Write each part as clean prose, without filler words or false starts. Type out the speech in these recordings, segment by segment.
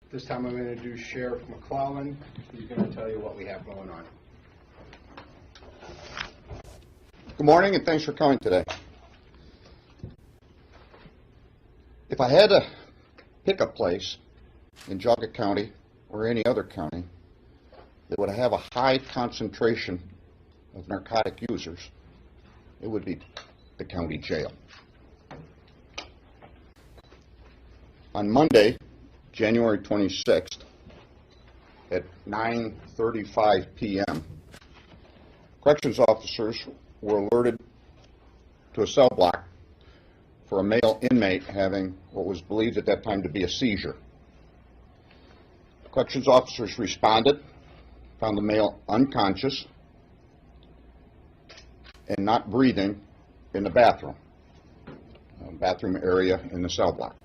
This time I'm going to introduce Sheriff McClellan. He's going to tell you what we have going on. Good morning and thanks for coming today. If I had to pick a place in Geauga County or any other county that would have a high concentration of narcotic users, it would be the county jail. On Monday, January 26th at 9:35 p.m., corrections officers were alerted to a cell block for a male inmate having what was believed at that time to be a seizure. Corrections officers responded, found the male unconscious and not breathing in the bathroom area in the cell block.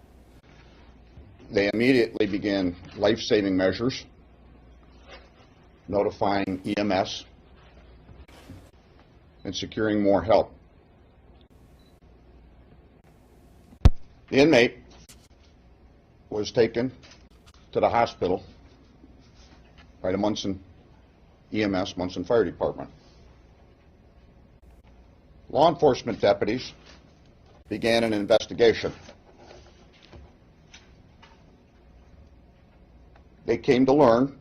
They immediately began life-saving measures, notifying EMS and securing more help. The inmate was taken to the hospital by the Munson EMS, Munson Fire Department. Law enforcement deputies began an investigation. They came to learn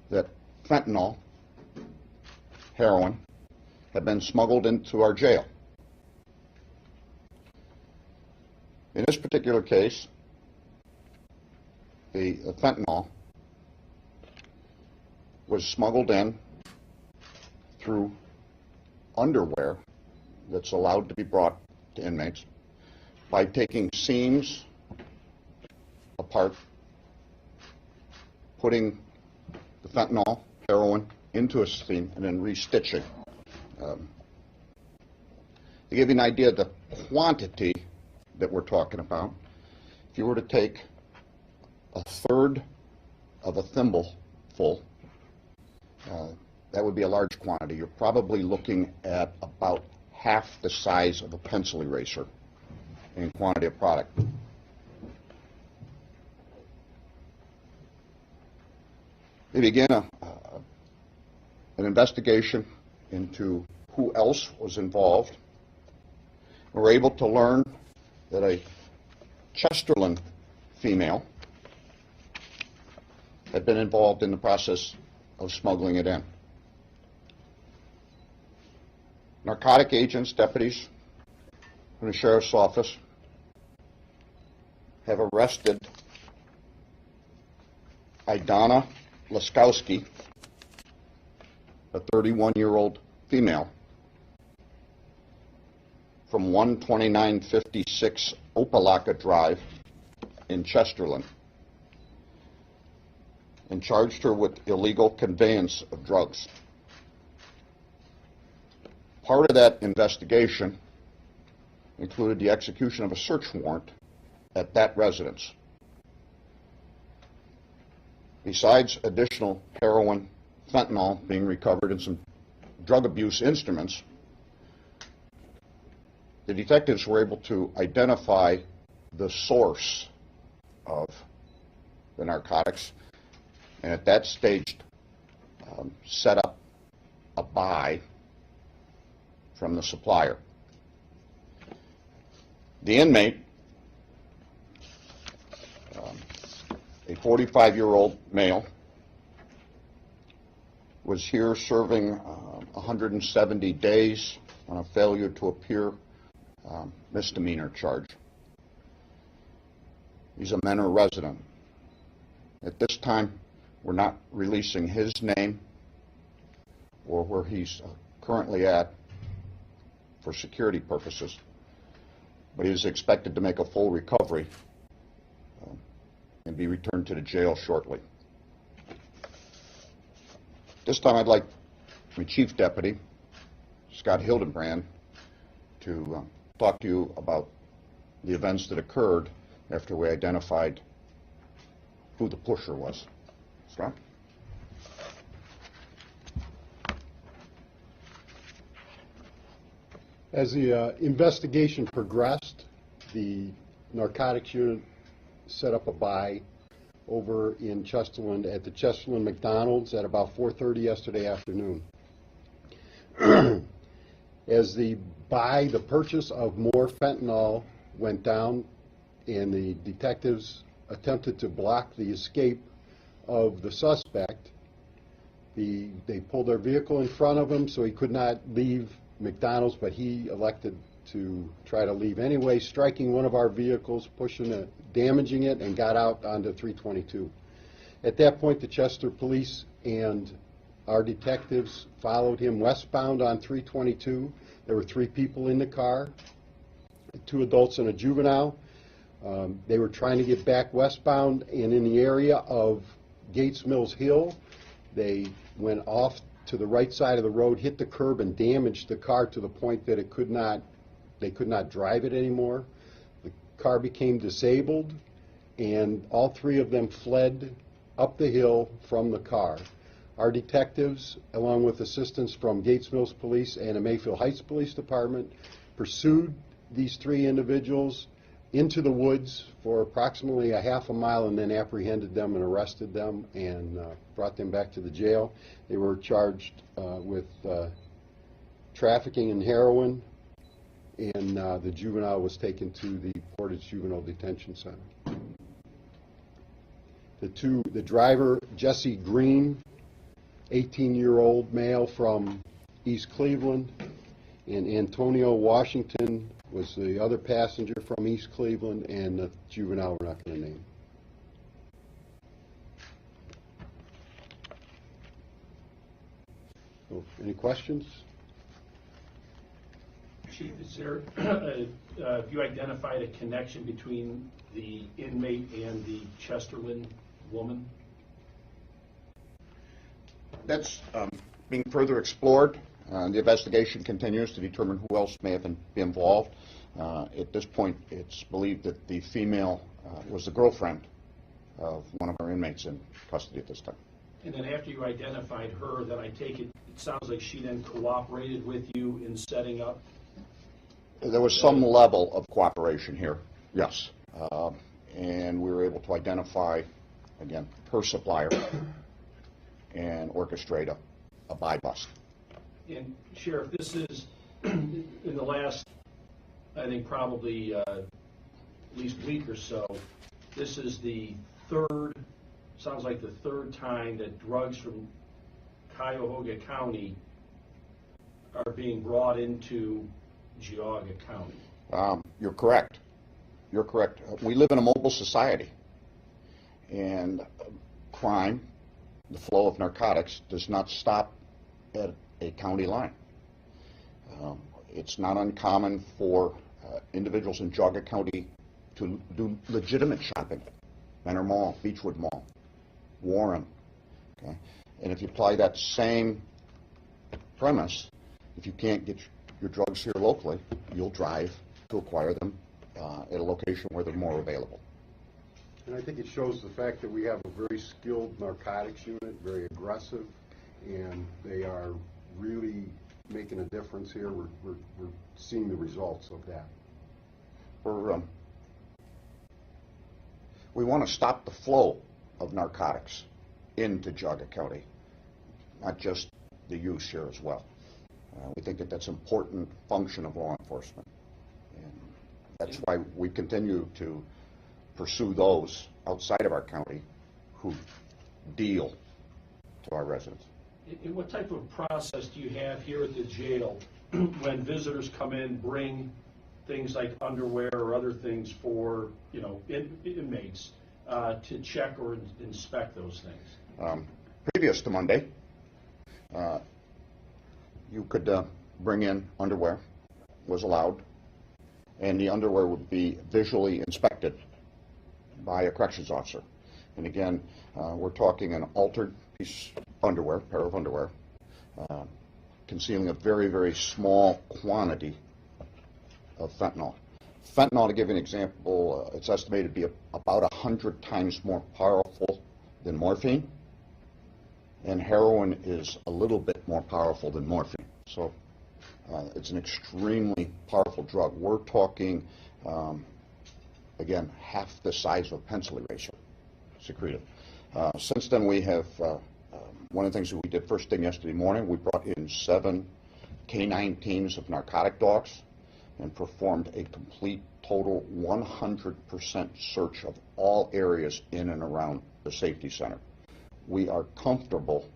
that fentanyl, heroin, had been smuggled into our jail. In this particular case, the fentanyl was smuggled in through underwear that's allowed to be brought to inmates by taking seams apart, putting the fentanyl, heroin, into a seam, and then restitching. To give you an idea of the quantity that we're talking about, if you were to take a third of a thimble full, that would be a large quantity. You're probably looking at about half the size of a pencil eraser in quantity of product. They began an investigation into who else was involved. We were able to learn that a Chesterland female had been involved in the process of smuggling it in. Narcotic agents, deputies from the sheriff's office have arrested Idana Laskowski, a 31-year-old female, from 12956 Opelika Drive in Chesterland, and charged her with illegal conveyance of drugs. Part of that investigation included the execution of a search warrant at that residence. Besides additional heroin, fentanyl being recovered and some drug abuse instruments, the detectives were able to identify the source of the narcotics, and at that stage set up a buy from the supplier. The inmate, a 45-year-old male, was here serving 170 days on a failure to appear misdemeanor charge. He's a Menor resident. At this time, we're not releasing his name or where he's currently at for security purposes, but he is expected to make a full recovery and be returned to the jail shortly. This time I'd like my Chief Deputy, Scott Hildenbrand, to talk to you about the events that occurred after we identified who the pusher was. Scott? As the investigation progressed, the narcotics unit set up a buy over in Chesterland at the Chesterland McDonald's at about 4:30 yesterday afternoon. As the purchase of more fentanyl went down and the detectives attempted to block the escape of the suspect, they pulled their vehicle in front of him so he could not leave McDonald's, but he elected to try to leave anyway, striking one of our vehicles, damaging it, and got out onto 322. At that point, the Chester police and our detectives followed him westbound on 322. There were 3 people in the car, 2 adults and a juvenile. They were trying to get back westbound, and in the area of Gates Mills Hill, they went off to the right side of the road, hit the curb, and damaged the car to the point that they could not drive it anymore. The car became disabled, and all 3 of them fled up the hill from the car. Our detectives, along with assistance from Gates Mills Police and the Mayfield Heights Police Department, pursued these 3 individuals into the woods for approximately a half a mile, and then apprehended them and arrested them and brought them back to the jail. They were charged with trafficking in heroin, and the juvenile was taken to the Portage Juvenile Detention Center. The driver, Jesse Green, 18-year-old male from East Cleveland, and Antonio Washington was the other passenger from East Cleveland, and the juvenile we're not going to name. So, any questions? Chief, is there, have you identified a connection between the inmate and the Chesterland woman? That's being further explored. The investigation continues to determine who else may have been involved. At this point, it's believed that the female was the girlfriend of one of our inmates in custody at this time. And then after you identified her, then I take it sounds like she then cooperated with you in setting up? There was some level of cooperation here, yes. And we were able to identify, again, her supplier and orchestrate a buy bust. And Sheriff, this is, in the last, I think probably at least week or so, this is the sounds like the 3rd time that drugs from Geauga County are being brought into Geauga County. You're correct. You're correct. We live in a mobile society, and crime, the flow of narcotics, does not stop at a county line. It's not uncommon for individuals in Geauga County to do legitimate shopping. Menor Mall, Beechwood Mall, Warren. Okay? And if you apply that same premise, if you can't get your drugs here locally, you'll drive to acquire them at a location where they're more available. And I think it shows the fact that we have a very skilled narcotics unit, very aggressive, and they are really making a difference here. We're seeing the results of that. We want to stop the flow of narcotics into Geauga County, not just the use here as well. We think that that's an important function of law enforcement, and that's why we continue to pursue those outside of our county who deal to our residents. And what type of process do you have here at the jail when visitors come in, bring things like underwear or other things for, you know, inmates to check or inspect those things? Previous to Monday, you could bring in underwear, was allowed, and the underwear would be visually inspected by a corrections officer. And again, we're talking an altered piece of underwear, pair of underwear, concealing a very, very small quantity of fentanyl. Fentanyl, to give you an example, it's estimated to be about 100 times more powerful than morphine, and heroin is a little bit more powerful than morphine. So it's an extremely powerful drug. We're talking, again, half the size of a pencil eraser. secreted. Since then, we have, one of the things that we did first thing yesterday morning, we brought in 7 canine teams of narcotic dogs and performed a complete, total 100% search of all areas in and around the safety center. We are comfortable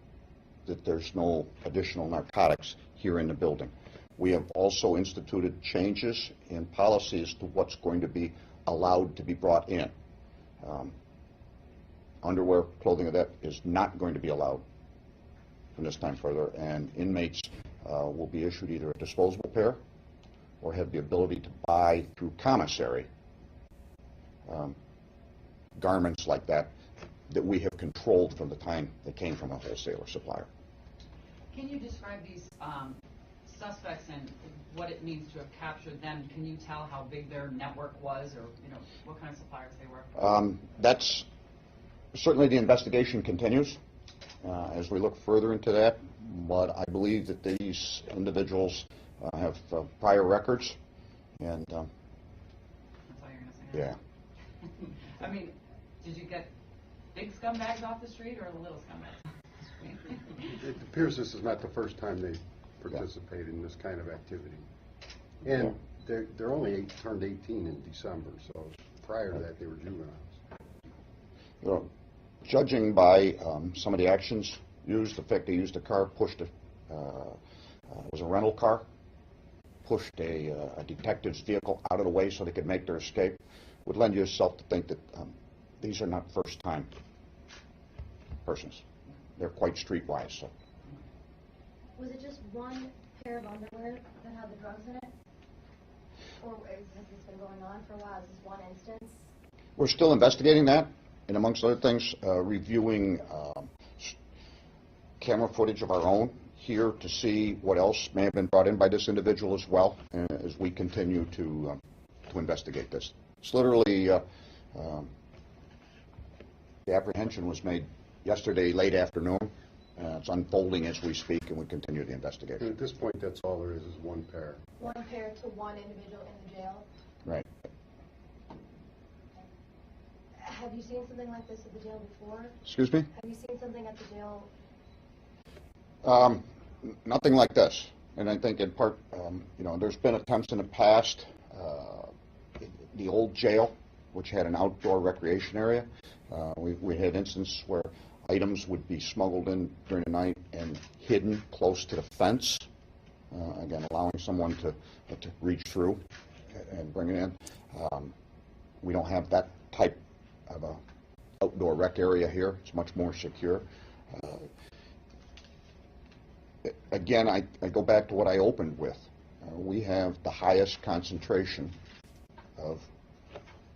that there's no additional narcotics here in the building. We have also instituted changes in policy as to what's going to be allowed to be brought in. Underwear, clothing of that is not going to be allowed from this time further, and inmates will be issued either a disposable pair or have the ability to buy through commissary garments like that that we have controlled from the time they came from a wholesaler supplier. Can you describe these suspects and what it means to have captured them? Can you tell how big their network was, or what kind of suppliers they were? That's certainly, the investigation continues as we look further into that, but I believe that these individuals have prior records, and That's all you're going to say? yeah. I mean, did you get big scumbags off the street or the little scumbags? It appears this is not the first time they participate in this kind of activity. And they're only turned 18 in December, so prior to that they were juveniles. You know, judging by some of the actions used, the fact they used a car, pushed it was a rental car, pushed a detective's vehicle out of the way so they could make their escape, would lend yourself to think that these are not first-time persons. They're quite streetwise. So. Was it just one pair of underwear that had the drugs in it? Or has this been going on for a while? Is this one instance? We're still investigating that, and amongst other things, reviewing camera footage of our own here to see what else may have been brought in by this individual as well, as we continue to investigate this. It's literally, the apprehension was made yesterday late afternoon. It's unfolding as we speak, and we continue the investigation. And at this point, that's all there is one pair. One pair to one individual in the jail? Right. Have you seen something like this at the jail before? Excuse me? Have you seen something at the jail? Nothing like this. And I think in part, there's been attempts in the past, the old jail, which had an outdoor recreation area. We had instances where items would be smuggled in during the night and hidden close to the fence, again, allowing someone to reach through and bring it in. We don't have that type of a outdoor rec area here. It's much more secure. Again, I go back to what I opened with. We have the highest concentration of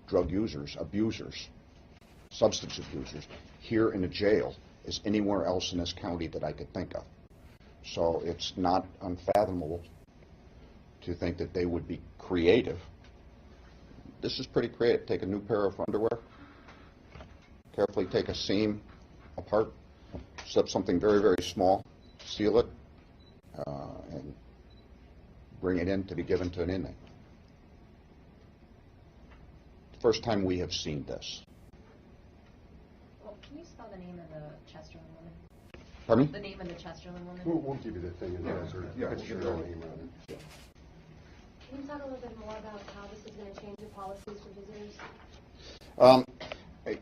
drug users, abusers, substance abusers here in the jail as anywhere else in this county that I could think of. So it's not unfathomable to think that they would be creative. This is pretty creative. Take a new pair of underwear, carefully take a seam apart, slip something very, very small, seal it, and bring it in to be given to an inmate. First time we have seen this. Well, can you spell the name of the Chesterland woman? Pardon me? The name of the Chesterland woman? We'll give you the thing that has her picture and name on it. Can you talk a little bit more about how this is going to change your policies for visitors? I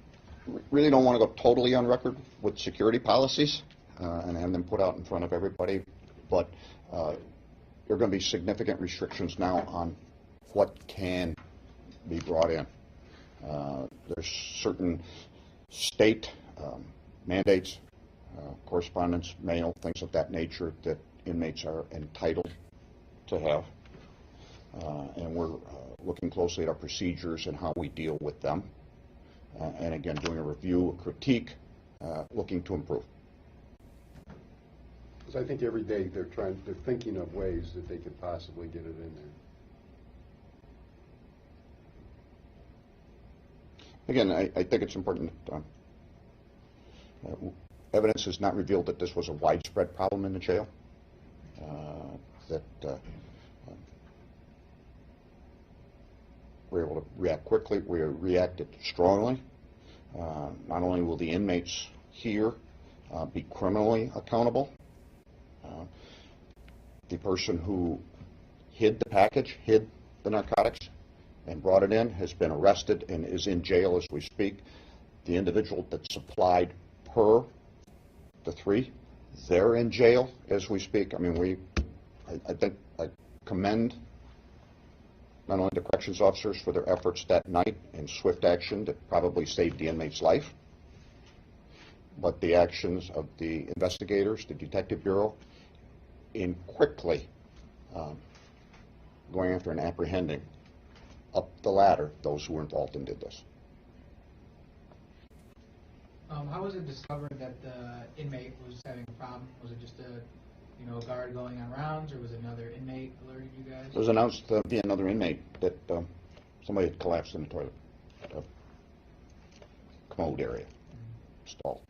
really don't want to go totally on record with security policies and have them put out in front of everybody, but there are going to be significant restrictions now on what can be brought in. There's certain state mandates, correspondence, mail, things of that nature that inmates are entitled to have. And we're looking closely at our procedures and how we deal with them. And again, doing a review, a critique, looking to improve. Because I think every day they're thinking of ways that they could possibly get it in there. Again, I think it's important that evidence has not revealed that this was a widespread problem in the jail, that we're able to react quickly, we reacted strongly, Not only will the inmates here be criminally accountable, the person who hid the package, hid the narcotics, and brought it in has been arrested and is in jail as we speak. The individual that supplied her, the three, they're in jail as we speak. I mean, I think I commend not only the corrections officers for their efforts that night in swift action that probably saved the inmate's life, but the actions of the investigators, the Detective Bureau, in quickly going after and apprehending up the ladder those who were involved and did this. How was it discovered that the inmate was having a problem? Was it just a guard going on rounds, or was it another inmate alerted you guys? It was announced to be another inmate that somebody had collapsed in the toilet, commode area, stall.